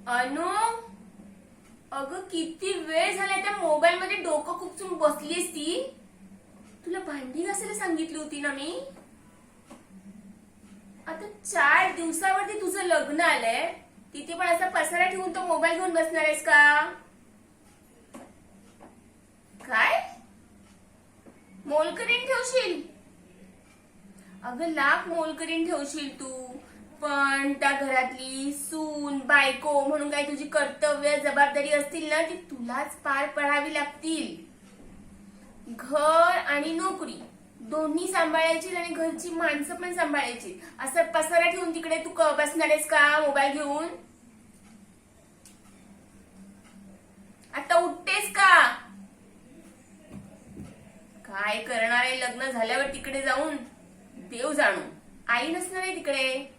अनु, अगं किती वेळ झाला त्या मोबाईल मध्ये डोकं खुपसून बसलीस ती. तुला भांडी घासायला सांगितली होती ना मी. आता 4 दिवसावरती तुझं लग्न आलंय, तिथे पण असा पसारा ठेवून तो मोबाईल घेऊन बसणार आहेस का? काय मोलकरीण ठेवशील? अगं लाख मोलकरीण ठेवशील तू, पण त्या घरातली सून बायको म्हणून काही तुझी कर्तव्य जबाबदारी असतील ना, ती तुलाच पार पडावी लागतील. घर आणि नोकरी दोन्ही सांभाळायची आणि घरची माणसं पण सांभाळायची. असं पसारा ठेवून तिकडे तू बसणार आहेस का मोबाईल घेऊन? आता उठतेस का? काय करणार आहे लग्न झाल्यावर तिकडे जाऊन? देव जाणू, आई नसणार आहे तिकडे.